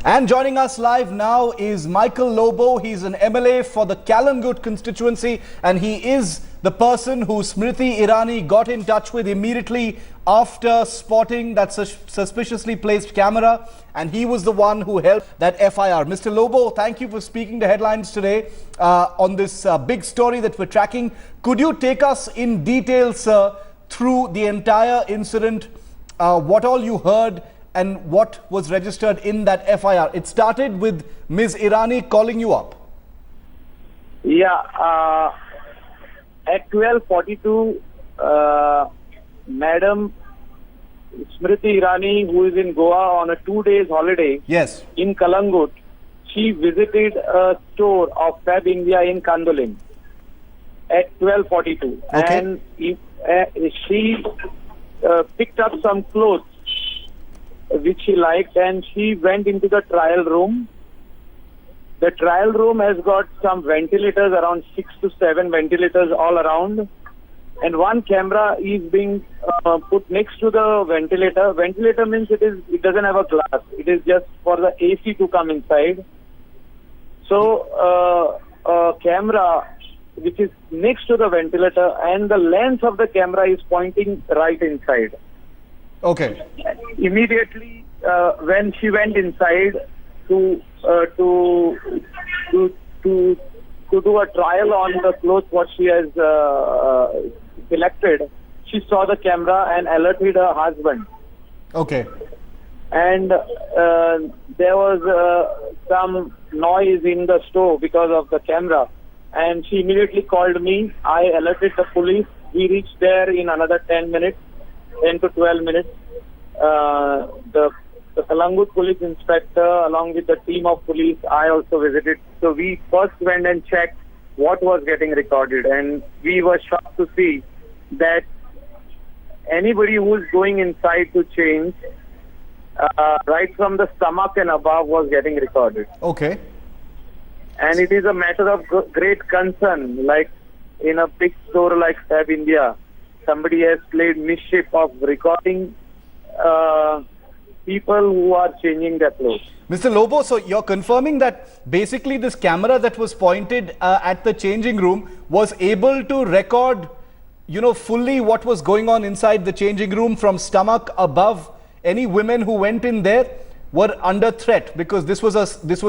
And joining us live now is Michael Lobo. He's an MLA for the Kalangut constituency, and he is the person who Smriti Irani got in touch with immediately after spotting that suspiciously placed camera, and he was the one who helped that FIR. Mr. Lobo, thank you for speaking to Headlines today on this big story that we're tracking. Could you take us in detail, sir, through the entire incident, what all you heard and what was registered in that FIR? It started with Ms. Irani calling you up. Yeah, at 12:42, Madam Smriti Irani, who is in Goa on a 2-day holiday, Yes. in Kalangut, she visited a store of Fab India in Kandolin at 12:42, Okay. and she picked up some clothes which she liked, and she went into the trial room. The trial room has got some ventilators, around 6 to 7 ventilators all around, and one camera is being put next to the ventilator. Ventilator means it doesn't have a glass. It is just for the AC to come inside. So a camera which is next to the ventilator, and the lens of the camera is pointing right inside. Okay. Immediately, when she went inside to do a trial on the clothes what she has selected, she saw the camera and alerted her husband. Okay. And there was some noise in the store because of the camera, and she immediately called me. I alerted the police. We reached there in another 10 minutes. 10 to 12 minutes. The Kalangut police inspector, along with the team of police, I also visited. So we first went and checked what was getting recorded, and we were shocked to see that anybody who was going inside to change, right from the stomach and above, was getting recorded. Okay. And it is a matter of great concern, like in a big store like Fab India, somebody has played mischief of recording people who are changing their clothes. Mr. Lobo, so you're confirming that basically this camera that was pointed at the changing room was able to record, fully what was going on inside the changing room from stomach above. Any women who went in there were under threat because this was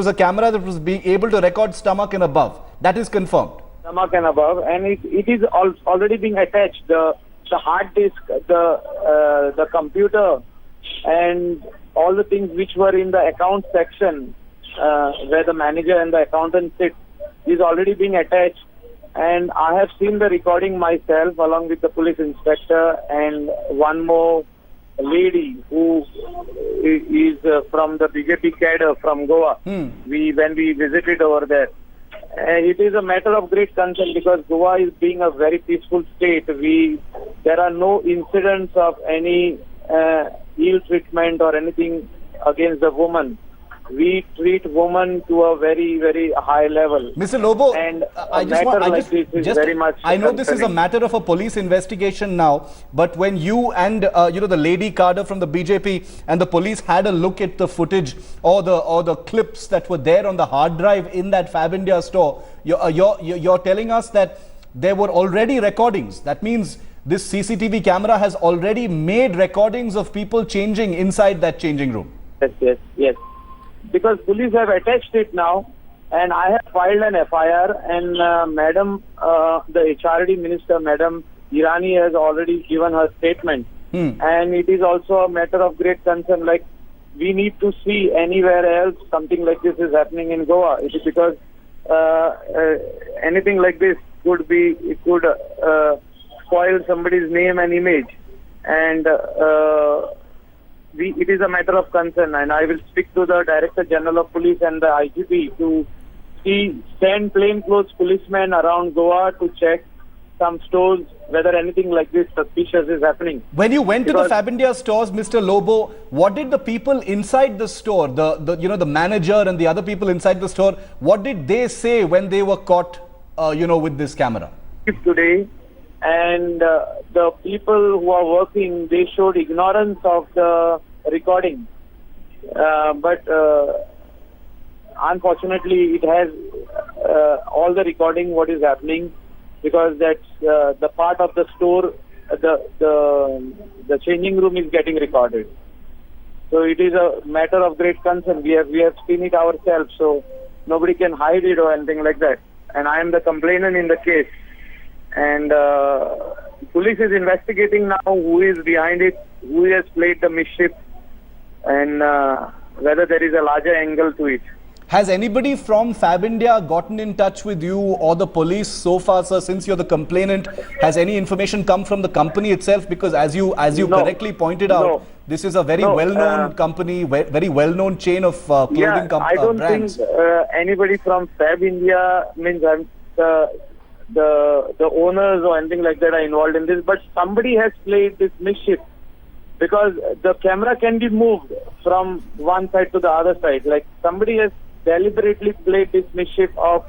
a camera that was being able to record stomach and above. That is confirmed. Stomach and above, and it is already being attached. The hard disk, the computer, and all the things which were in the account section, where the manager and the accountant sit, is already being attached. And I have seen the recording myself, along with the police inspector and one more lady who is from the BJP cadre from Goa. When we visited over there. It is a matter of great concern because Goa is being a very peaceful state. There are no incidents of any ill treatment or anything against the woman. We treat women to a very, very high level. Mr. Lobo, and I know this is a concerning. matter of a police investigation now, but when you and the lady cadre from the BJP and the police had a look at the footage or the clips that were there on the hard drive in that Fab India store, you're telling us that there were already recordings. That means this CCTV camera has already made recordings of people changing inside that changing room. Yes. Because police have attached it now, and I have filed an FIR, and Madam, the HRD Minister, Madam Irani, has already given her statement. And it is also a matter of great concern, like we need to see anywhere else something like this is happening in Goa. It is because anything like this could spoil somebody's name and image. And it is a matter of concern, and I will speak to the Director General of Police and the IGP to send plainclothes policemen around Goa to check some stores whether anything like this suspicious is happening. When you went to the Fab India stores, Mr. Lobo, what did the people inside the store, the manager and the other people inside the store, what did they say when they were caught, with this camera? Today, and the people who are working, they showed ignorance of the recording. But unfortunately, it has all the recording what is happening, because that's the part of the store, the changing room is getting recorded. So it is a matter of great concern. We have seen it ourselves, so nobody can hide it or anything like that. And I am the complainant in the case. And police is investigating now who is behind it, who has played the mischief, and whether there is a larger angle to it. Has anybody from Fab India gotten in touch with you or the police so far, sir, since you're the complainant? Has any information come from the company itself? Because as you No. correctly pointed out, this is a very well-known company, very well-known chain of clothing I don't brands. think anybody from Fab India, means the owners or anything like that are involved in this, but somebody has played this mischief, because the camera can be moved from one side to the other side. Like somebody has deliberately played this mischief of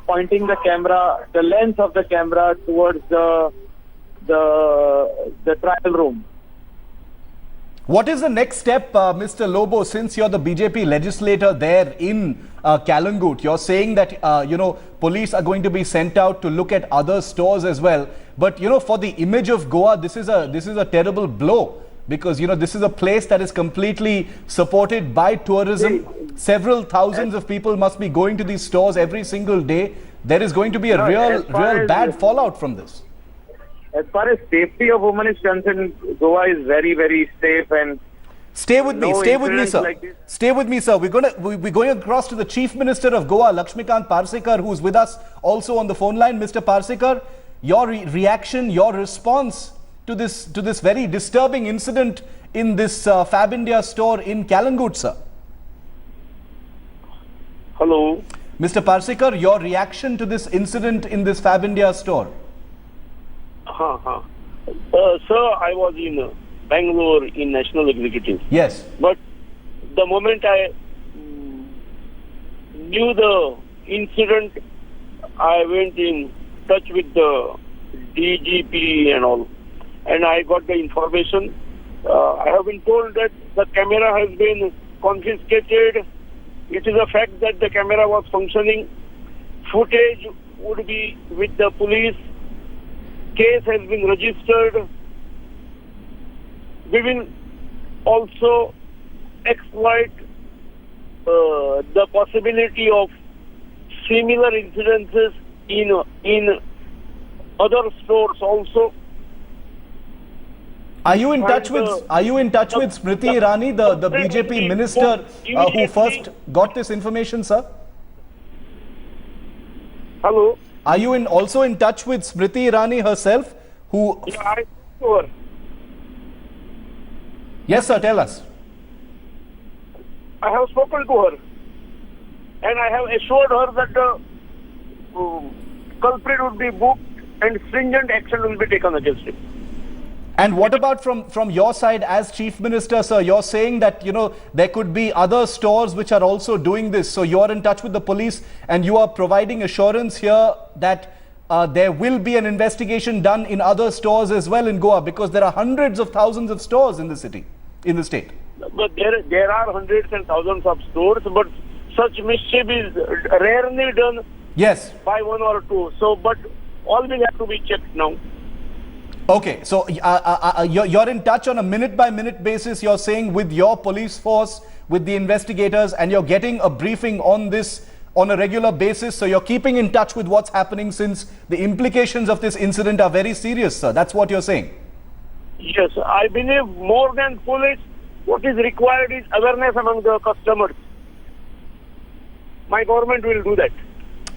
pointing the camera, the lens of the camera towards the trial room. What is the next step, Mr. Lobo, since you're the BJP legislator there in Kalangut? You're saying that, police are going to be sent out to look at other stores as well. But, for the image of Goa, this is a terrible blow, because, this is a place that is completely supported by tourism. Several thousands of people must be going to these stores every single day. There is going to be a real bad fallout from this. As far as safety of women is concerned, Goa is very, very safe. And stay with me, sir. Like stay with me, sir. We're going across to the Chief Minister of Goa, Lakshmikant Parsekar, who's with us also on the phone line. Mr. Parsekar, your reaction, your response to this very disturbing incident in this Fab India store in Kalangut, sir. Hello. Mr. Parsekar, your reaction to this incident in this Fab India store. Sir, I was in Bangalore in National Executive. Yes. But the moment I knew the incident, I went in touch with the DGP and all. And I got the information. I have been told that the camera has been confiscated. It is a fact that the camera was functioning. Footage would be with the police. Case has been registered. We will also exploit the possibility of similar incidences in other stores also. Are you in touch with Smriti Irani, the BJP minister who first got this information, sir? Hello. Are you also in touch with Smriti Irani herself, who? Yeah, I spoke to her. Yes, sir. Tell us. I have spoken to her, and I have assured her that the culprit would be booked and stringent action will be taken against him. And what about from your side as Chief Minister, sir? You're saying that, there could be other stores which are also doing this. So you're in touch with the police and you are providing assurance here that there will be an investigation done in other stores as well in Goa, because there are hundreds of thousands of stores in the state. But there are hundreds and thousands of stores, but such mischief is rarely done. Yes. By one or two. So, but all will have to be checked now. Okay, so you're in touch on a minute-by-minute basis, you're saying, with your police force, with the investigators, and you're getting a briefing on this on a regular basis. So you're keeping in touch with what's happening, since the implications of this incident are very serious, sir. That's what you're saying. Yes, I believe more than police, what is required is awareness among the customers. My government will do that.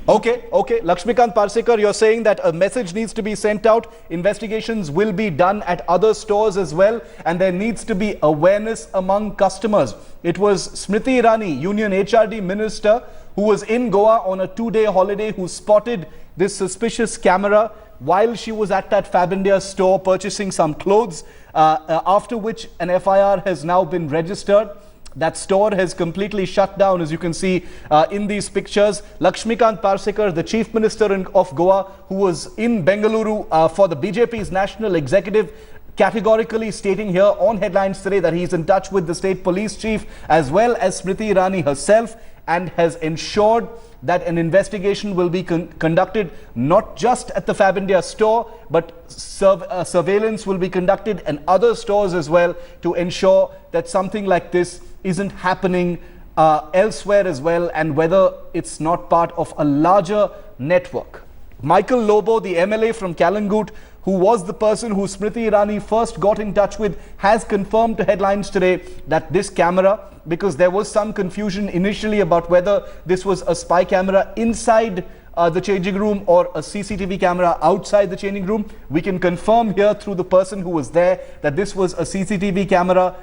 Okay. Lakshmikant Parsekar, you're saying that a message needs to be sent out. Investigations will be done at other stores as well. And there needs to be awareness among customers. It was Smriti Irani, Union HRD Minister, who was in Goa on a 2-day holiday, who spotted this suspicious camera while she was at that Fab India store purchasing some clothes, after which an FIR has now been registered. That store has completely shut down, as you can see in these pictures. Lakshmikant Parsekar, the Chief Minister of Goa, who was in Bengaluru for the BJP's National Executive, categorically stating here on Headlines Today that he's in touch with the State Police Chief as well as Smriti Irani herself. and has ensured that an investigation will be conducted not just at the Fab India store, but surveillance will be conducted in other stores as well to ensure that something like this isn't happening elsewhere as well, and whether it's not part of a larger network. Michael Lobo, the MLA from Kalangut, who was the person who Smriti Irani first got in touch with, has confirmed to Headlines today that this camera, because there was some confusion initially about whether this was a spy camera inside the changing room or a CCTV camera outside the changing room, we can confirm here through the person who was there that this was a CCTV camera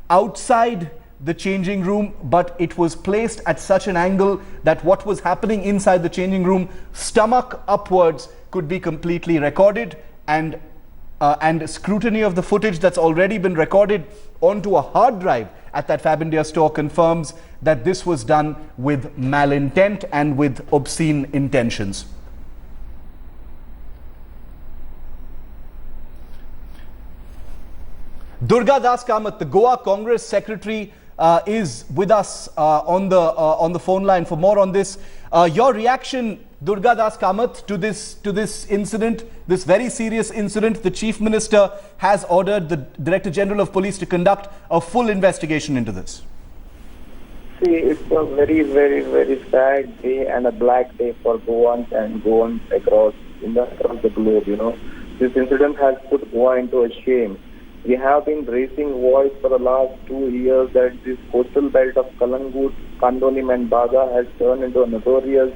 outside the changing room, but it was placed at such an angle that what was happening inside the changing room, stomach upwards, could be completely recorded, and scrutiny of the footage that's already been recorded onto a hard drive at that Fab India store confirms that this was done with malintent and with obscene intentions. Durga Das Kamath, the Goa Congress secretary, is with us on the phone line for more on this. Your reaction, Durga Das Kamath, to this incident, this very serious incident. The Chief Minister has ordered the Director General of Police to conduct a full investigation into this. See, it's a very, very, very sad day and a black day for Goans and Goans across the globe. This incident has put Goa into a shame. We have been raising voice for the last 2 years that this coastal belt of Kalangut, Kandonim and Baga has turned into a notorious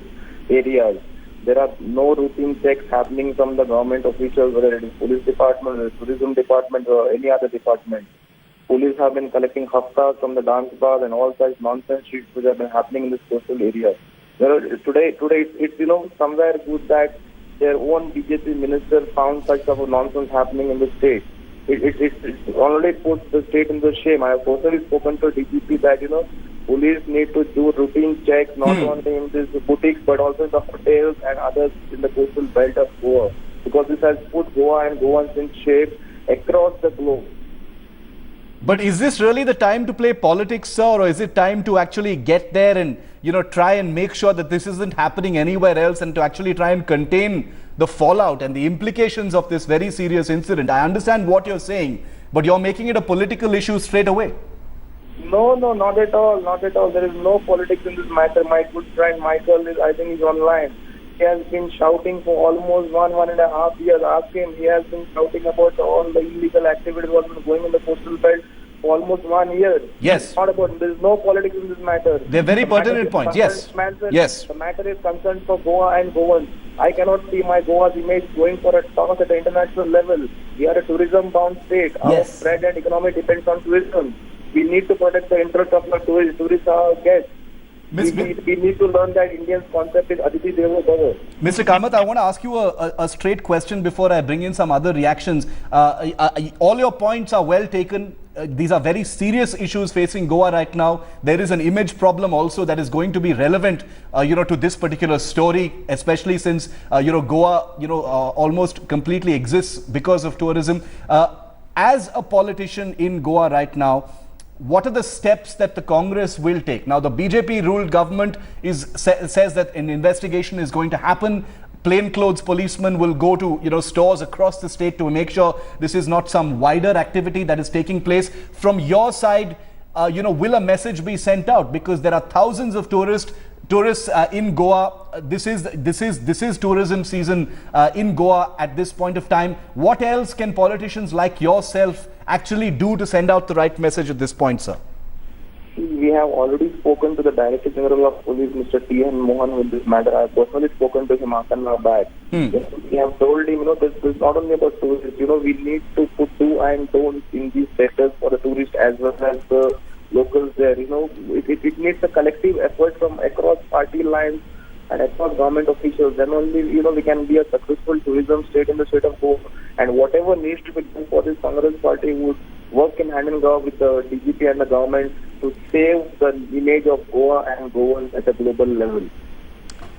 areas. There are no routine checks happening from the government officials, whether it is police department, or tourism department, or any other department. Police have been collecting haftas from the dance bars and all such nonsense sheets which have been happening in this coastal area. Today it's somewhere good that their own BJP minister found such type of nonsense happening in the state. It already puts the state in the shame. I have personally spoken to DGP that police need to do routine checks not only in these boutiques but also in the hotels and others in the coastal belt of Goa, because this has put Goa and Goans in shame across the globe. But is this really the time to play politics, sir, or is it time to actually get there and try and make sure that this isn't happening anywhere else, and to actually try and contain the fallout and the implications of this very serious incident? I understand what you're saying, but you're making it a political issue straight away. No, not at all, not at all. There is no politics in this matter. My good friend Michael I think he's online. He has been shouting for almost 1.5 years. Ask him. He has been shouting about all the illegal activities that have been going in the coastal belt for almost 1 year. Yes. Not about. There is no politics in this matter. They're very pertinent points. Yes. Yes. The matter is concerned for Goa and Goans. I cannot see my Goa's image going for a toss at the international level. We are a tourism-bound state. Our spread and economy depends on tourism. We need to protect the interest of our tourists. Tourists are our guests. We need to learn that Indian's concept is Aditi Devo Bhava. Mr. Kamath, I want to ask you a straight question before I bring in some other reactions. All your points are well taken. These are very serious issues facing Goa right now. There is an image problem also that is going to be relevant, to this particular story, especially since, Goa, almost completely exists because of tourism. As a politician in Goa right now, what are the steps that the Congress will take? Now, the BJP-ruled government says that an investigation is going to happen. Plainclothes policemen will go to stores across the state to make sure this is not some wider activity that is taking place. From your side, will a message be sent out? Because there are thousands of tourists in Goa. This is tourism season in Goa at this point of time. What else can politicians like yourself actually do to send out the right message at this point, sir? We have already spoken to the Director General of Police, Mr. T.N. Mohan, with this matter. I have personally spoken to him half an hour back. We have told him, this is not only about tourists. We need to put do and don'ts in these sectors for the tourists as well as the locals there. It needs a collective effort from across party lines and across government officials. Then only, we can be a successful tourism state in the state of Goa. And whatever needs to be done for this Congress party would work in hand in glove with the DGP and the government to save the image of Goa and Goans at a global level.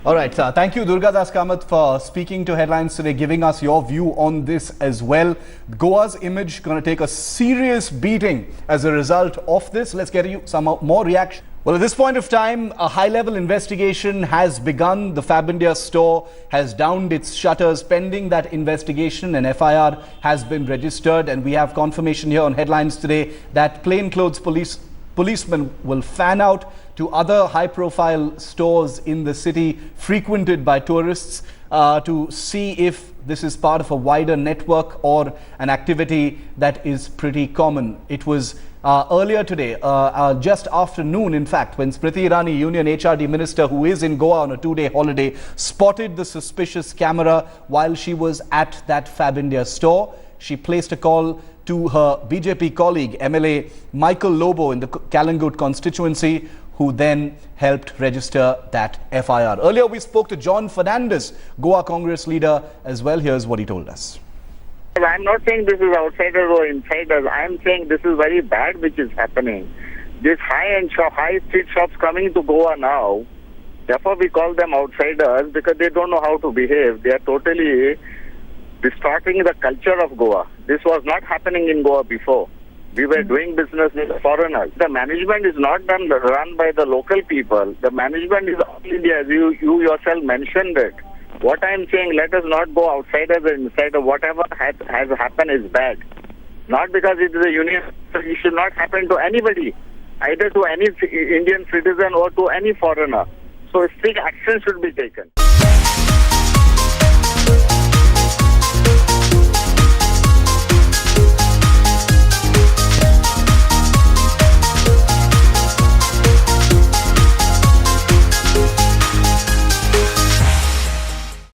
All right, sir. Thank you, Durga Das Kamath, for speaking to Headlines today, giving us your view on this as well. Goa's image going to take a serious beating as a result of this. Let's get you some more reaction. Well, at this point of time, a high-level investigation has begun. The Fab India store has downed its shutters. Pending that investigation, an FIR has been registered, and we have confirmation here on headlines today that plainclothes policemen will fan out to other high-profile stores in the city frequented by tourists to see if this is part of a wider network or an activity that is pretty common. It was earlier today, just after noon, in fact, when Smriti Irani, Union HRD Minister, who is in Goa on a two-day holiday, spotted the suspicious camera while she was at that Fab India store. She placed a call to her BJP colleague, MLA Michael Lobo in the Kalangut constituency, who then helped register that FIR. Earlier, we spoke to John Fernandez, Goa Congress leader, as well. Here's what he told us. I'm not saying this is outsiders or insiders. I'm saying this is very bad which is happening. These high-end high street shops coming to Goa now, therefore we call them outsiders because they don't know how to behave. They are totally distorting the culture of Goa. This was not happening in Goa before. We were doing business with foreigners. The management is not run by the local people. The management is all India, as you yourself mentioned it. What I'm saying, let us not go outsiders and insiders. Whatever has happened is bad. Not because it is a union. It should not happen to anybody, either to any Indian citizen or to any foreigner. So strict action should be taken.